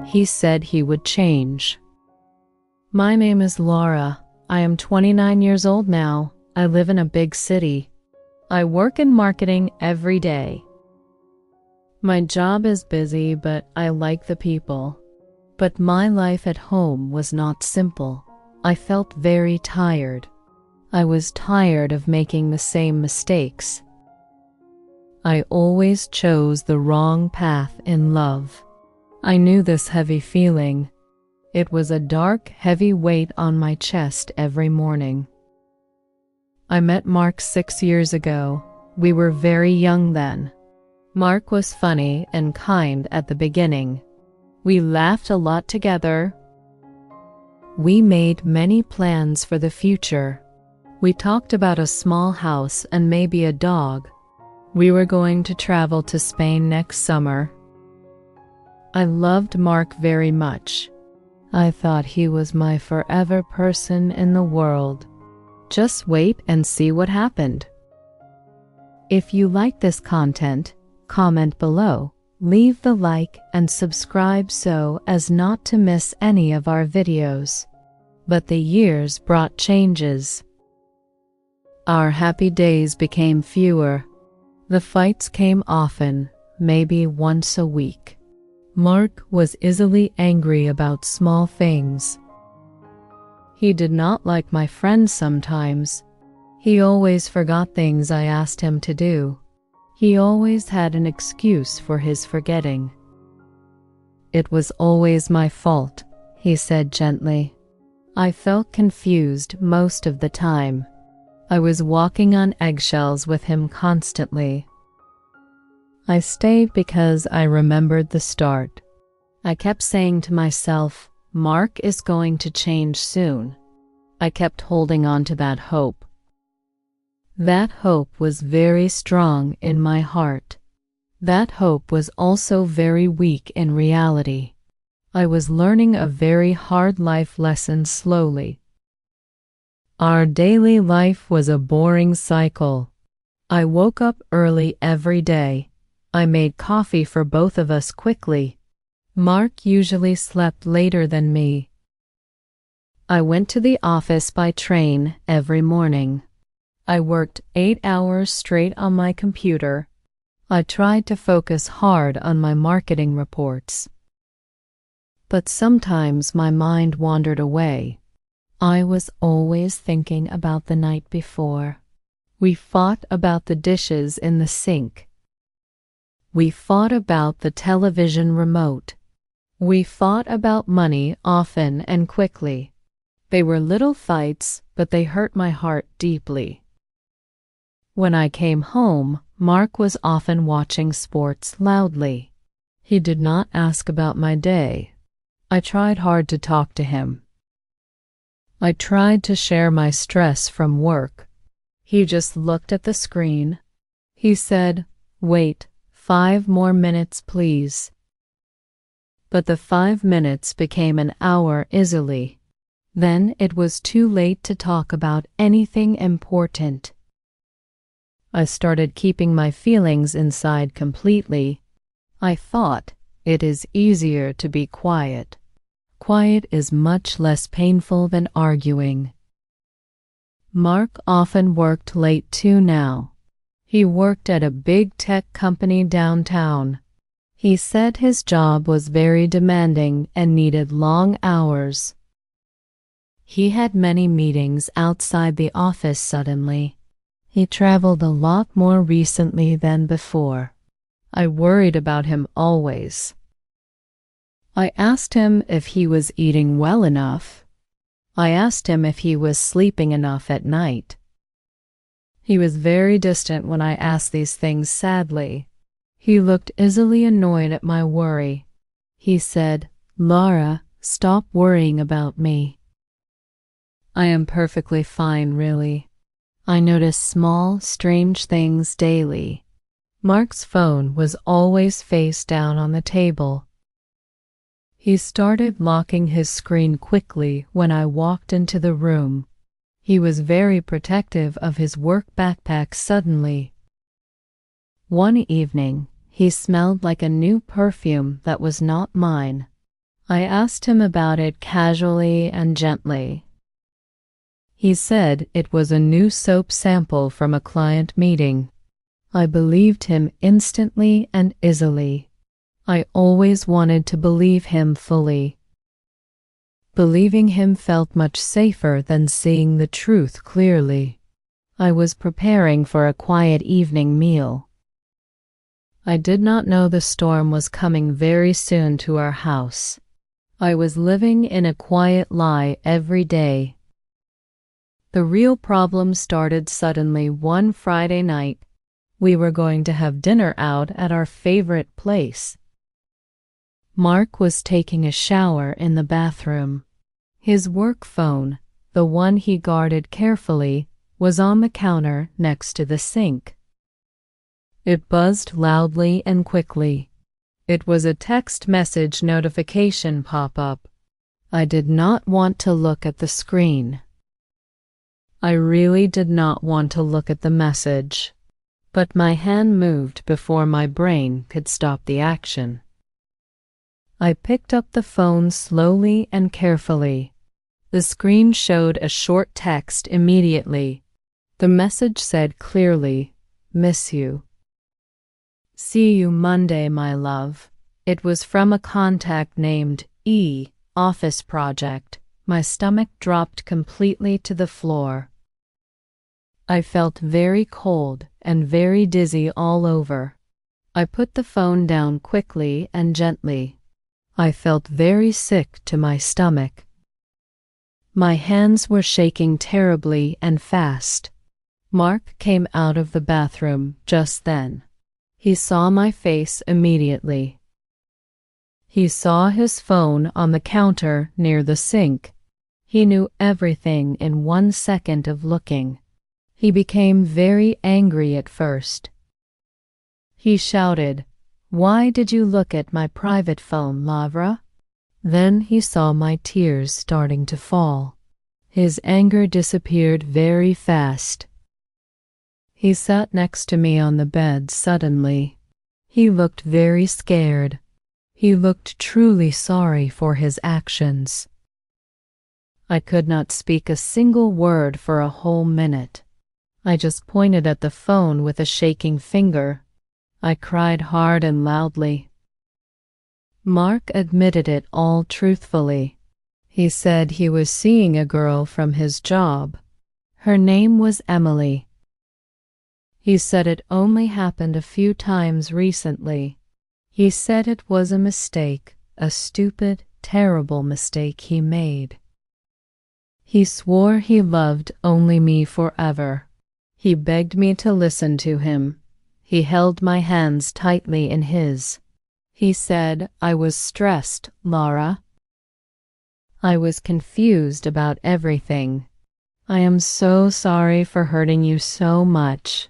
He said he would change. My name is Laura. I am 29 years old now. I live in a big city. I work in marketing every day. My job is busy, but I like the people. But my life at home was not simple. I felt very tired. I was tired of making the same mistakes. I always chose the wrong path in love. I knew this heavy feeling. It was a dark, heavy weight on my chest every morning. I met Mark 6 years ago. We were very young then. Mark was funny and kind at the beginning. We laughed a lot together. We made many plans for the future. We talked about a small house and maybe a dog. We were going to travel to Spain next summer. I loved Mark very much. I thought he was my forever person in the world. Just wait and see what happened. If you like this content, comment below, leave the like and subscribe so as not to miss any of our videos. But the years brought changes. Our happy days became fewer. The fights came often, maybe once a week. Mark was easily angry about small things. He did not like my friends sometimes. He always forgot things I asked him to do. He always had an excuse for his forgetting. It was always my fault, he said gently. I felt confused most of the time. I was walking on eggshells with him constantly. I stayed because I remembered the start. I kept saying to myself, Mark is going to change soon. I kept holding on to that hope. That hope was very strong in my heart. That hope was also very weak in reality. I was learning a very hard life lesson slowly. Our daily life was a boring cycle. I woke up early every day. I made coffee for both of us quickly. Mark usually slept later than me. I went to the office by train every morning. I worked 8 hours straight on my computer. I tried to focus hard on my marketing reports. But sometimes my mind wandered away. I was always thinking about the night before. We fought about the dishes in the sink. We fought about the television remote. We fought about money often and quickly. They were little fights, but they hurt my heart deeply. When I came home, Mark was often watching sports loudly. He did not ask about my day. I tried hard to talk to him. I tried to share my stress from work. He just looked at the screen. He said, "Wait, 5 more minutes, please." But the 5 minutes became an hour easily. Then it was too late to talk about anything important. I started keeping my feelings inside completely. I thought, it is easier to be quiet. Quiet is much less painful than arguing. Mark often worked late too now. He worked at a big tech company downtown. He said his job was very demanding and needed long hours. He had many meetings outside the office suddenly. He traveled a lot more recently than before. I worried about him always. I asked him if he was eating well enough. I asked him if he was sleeping enough at night. He was very distant when I asked these things sadly. He looked easily annoyed at my worry. He said, "Laura, stop worrying about me." I am perfectly fine, really. I notice small, strange things daily. Mark's phone was always face down on the table. He started locking his screen quickly when I walked into the room. He was very protective of his work backpack suddenly. One evening, he smelled like a new perfume that was not mine. I asked him about it casually and gently. He said it was a new soap sample from a client meeting. I believed him instantly and easily. I always wanted to believe him fully. Believing him felt much safer than seeing the truth clearly. I was preparing for a quiet evening meal. I did not know the storm was coming very soon to our house. I was living in a quiet lie every day. The real problem started suddenly one Friday night. We were going to have dinner out at our favorite place. Mark was taking a shower in the bathroom. His work phone, the one he guarded carefully, was on the counter next to the sink. It buzzed loudly and quickly. It was a text message notification pop-up. I did not want to look at the screen. I really did not want to look at the message, but my hand moved before my brain could stop the action. I picked up the phone slowly and carefully. The screen showed a short text immediately. The message said clearly, "Miss you. See you Monday, my love." It was from a contact named E. Office Project. My stomach dropped completely to the floor. I felt very cold and very dizzy all over. I put the phone down quickly and gently. I felt very sick to my stomach. My hands were shaking terribly and fast. Mark came out of the bathroom just then. He saw my face immediately. He saw his phone on the counter near the sink. He knew everything in 1 second of looking. He became very angry at first. He shouted, "Why did you look at my private phone, Lavra?" Then he saw my tears starting to fall. His anger disappeared very fast. He sat next to me on the bed suddenly. He looked very scared. He looked truly sorry for his actions. I could not speak a single word for a whole minute. I just pointed at the phone with a shaking finger. I cried hard and loudly. Mark admitted it all truthfully. He said he was seeing a girl from his job. Her name was Emily. He said it only happened a few times recently. He said it was a mistake, a stupid, terrible mistake he made. He swore he loved only me forever. He begged me to listen to him. He held my hands tightly in his. He said I was stressed, Laura. I was confused about everything. I am so sorry for hurting you so much.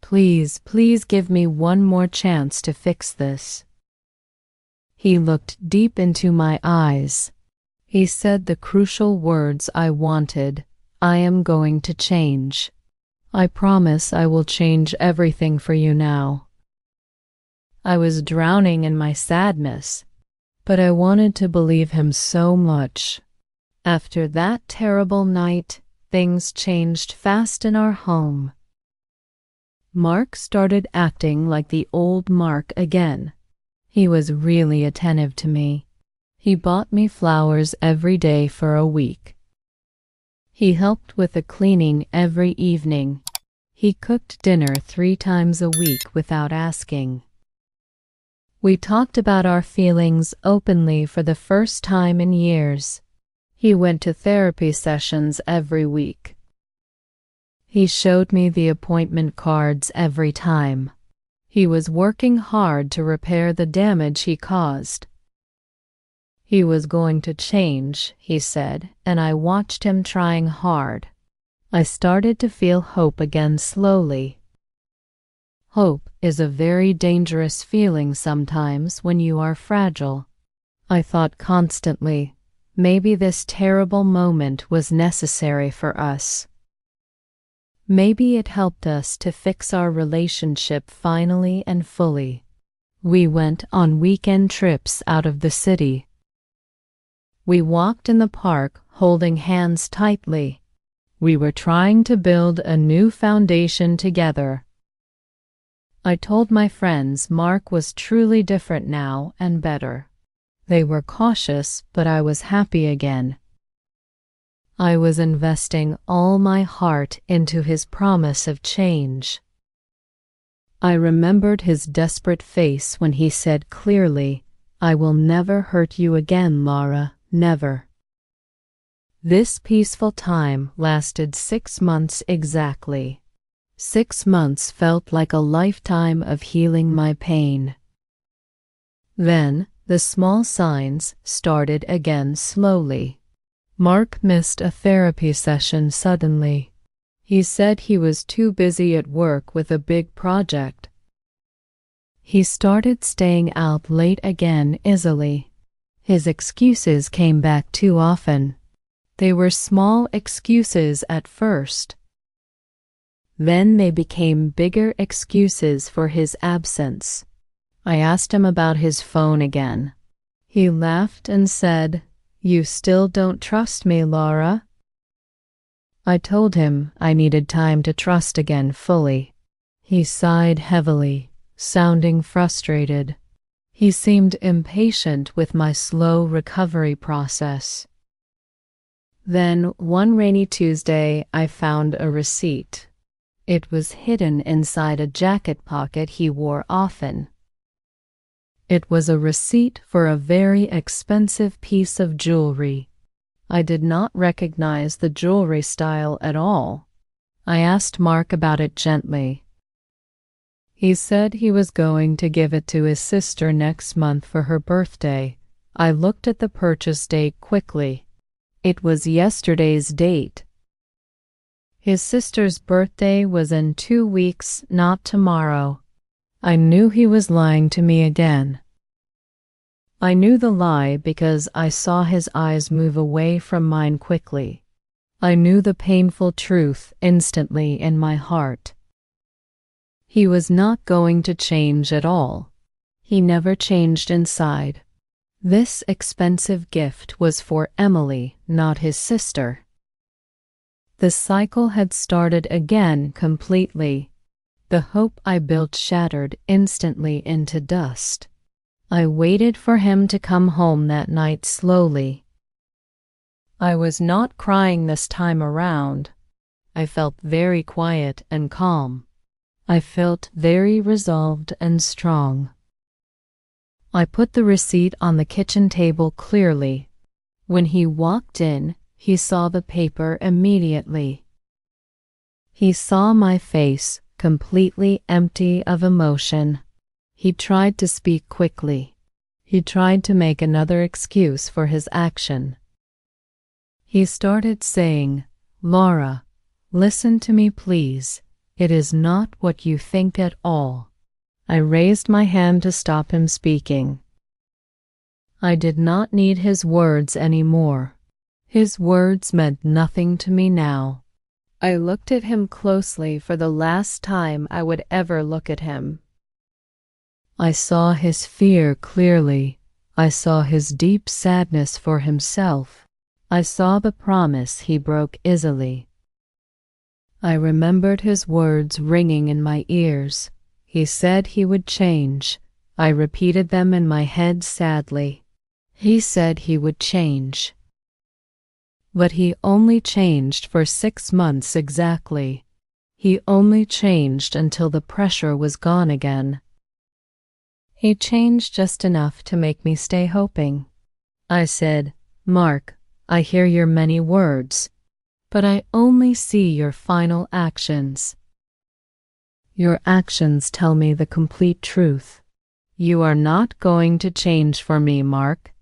Please, please give me one more chance to fix this. He looked deep into my eyes. He said the crucial words I wanted. I am going to change. I promise I will change everything for you now. I was drowning in my sadness, but I wanted to believe him so much. After that terrible night, things changed fast in our home. Mark started acting like the old Mark again. He was really attentive to me. He bought me flowers every day for a week. He helped with the cleaning every evening. He cooked dinner 3 times a week without asking. We talked about our feelings openly for the first time in years. He went to therapy sessions every week. He showed me the appointment cards every time. He was working hard to repair the damage he caused. He was going to change, he said, and I watched him trying hard. I started to feel hope again slowly. Hope is a very dangerous feeling sometimes when you are fragile. I thought constantly, maybe this terrible moment was necessary for us. Maybe it helped us to fix our relationship finally and fully. We went on weekend trips out of the city. We walked in the park, holding hands tightly. We were trying to build a new foundation together. I told my friends Mark was truly different now and better. They were cautious, but I was happy again. I was investing all my heart into his promise of change. I remembered his desperate face when he said clearly, "I will never hurt you again, Laura, never." This peaceful time lasted 6 months exactly. 6 months felt like a lifetime of healing my pain. Then, the small signs started again slowly. Mark missed a therapy session suddenly. He said he was too busy at work with a big project. He started staying out late again easily. His excuses came back too often. They were small excuses at first. Then they became bigger excuses for his absence. I asked him about his phone again. He laughed and said, "You still don't trust me, Laura?" I told him I needed time to trust again fully. He sighed heavily, sounding frustrated. He seemed impatient with my slow recovery process. Then, one rainy Tuesday, I found a receipt. It was hidden inside a jacket pocket he wore often. It was a receipt for a very expensive piece of jewelry. I did not recognize the jewelry style at all. I asked Mark about it gently. He said he was going to give it to his sister next month for her birthday. I looked at the purchase date quickly. It was yesterday's date. His sister's birthday was in 2 weeks, not tomorrow. I knew he was lying to me again. I knew the lie because I saw his eyes move away from mine quickly. I knew the painful truth instantly in my heart. He was not going to change at all. He never changed inside. This expensive gift was for Emily, not his sister. The cycle had started again completely. The hope I built shattered instantly into dust. I waited for him to come home that night slowly. I was not crying this time around. I felt very quiet and calm. I felt very resolved and strong. I put the receipt on the kitchen table clearly. When he walked in, he saw the paper immediately. He saw my face, completely empty of emotion. He tried to speak quickly. He tried to make another excuse for his action. He started saying, "Laura, listen to me please. It is not what you think at all." I raised my hand to stop him speaking. I did not need his words anymore. His words meant nothing to me now. I looked at him closely for the last time I would ever look at him. I saw his fear clearly. I saw his deep sadness for himself. I saw the promise he broke easily. I remembered his words ringing in my ears. He said he would change. I repeated them in my head sadly. He said he would change. But he only changed for 6 months exactly. He only changed until the pressure was gone again. He changed just enough to make me stay hoping. I said, "Mark, I hear your many words, but I only see your final actions. Your actions tell me the complete truth. You are not going to change for me, Mark.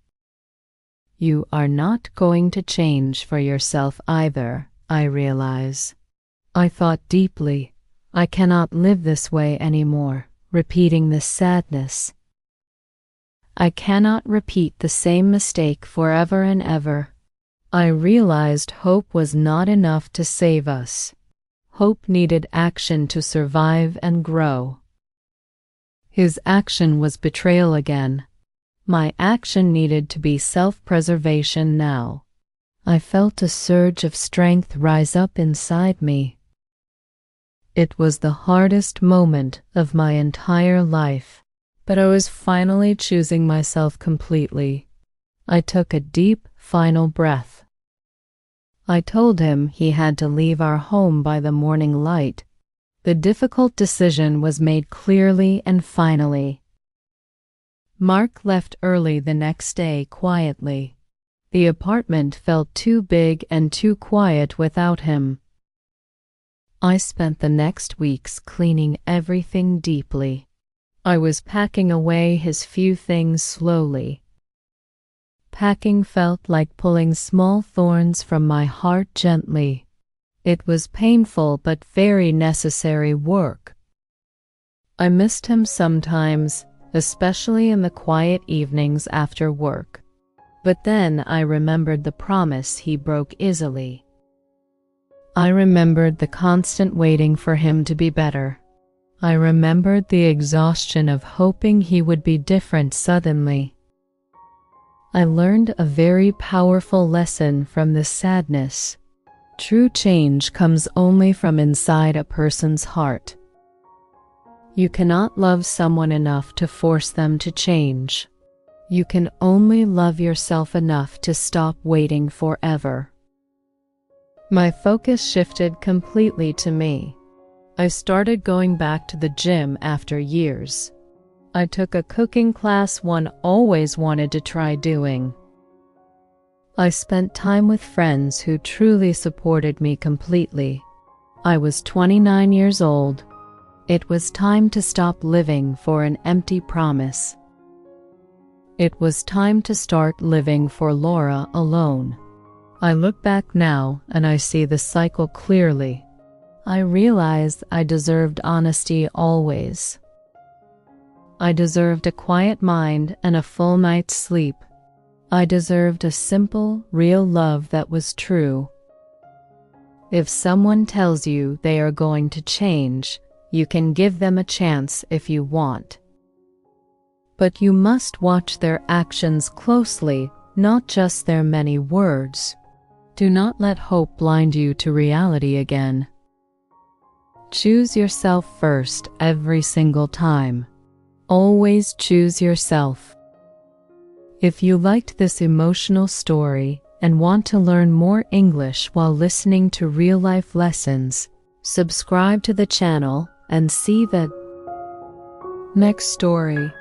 You are not going to change for yourself either, I realize." I thought deeply. I cannot live this way anymore, repeating this sadness. I cannot repeat the same mistake forever and ever. I realized hope was not enough to save us. Hope needed action to survive and grow. His action was betrayal again. My action needed to be self-preservation now. I felt a surge of strength rise up inside me. It was the hardest moment of my entire life, but I was finally choosing myself completely. I took a deep, final breath. I told him he had to leave our home by the morning light. The difficult decision was made clearly and finally. Mark left early the next day quietly. The apartment felt too big and too quiet without him. I spent the next weeks cleaning everything deeply. I was packing away his few things slowly. Packing felt like pulling small thorns from my heart gently. It was painful but very necessary work. I missed him sometimes, especially in the quiet evenings after work. But then I remembered the promise he broke easily. I remembered the constant waiting for him to be better. I remembered the exhaustion of hoping he would be different suddenly. I learned a very powerful lesson from this sadness. True change comes only from inside a person's heart. You cannot love someone enough to force them to change. You can only love yourself enough to stop waiting forever. My focus shifted completely to me. I started going back to the gym after years. I took a cooking class one always wanted to try doing. I spent time with friends who truly supported me completely. I was 29 years old. It was time to stop living for an empty promise. It was time to start living for Laura alone. I look back now and I see the cycle clearly. I realize I deserved honesty always. I deserved a quiet mind and a full night's sleep. I deserved a simple, real love that was true. If someone tells you they are going to change, you can give them a chance if you want. But you must watch their actions closely, not just their many words. Do not let hope blind you to reality again. Choose yourself first every single time. Always choose yourself. If you liked this emotional story and want to learn more English while listening to real-life lessons, subscribe to the channel and see the next story.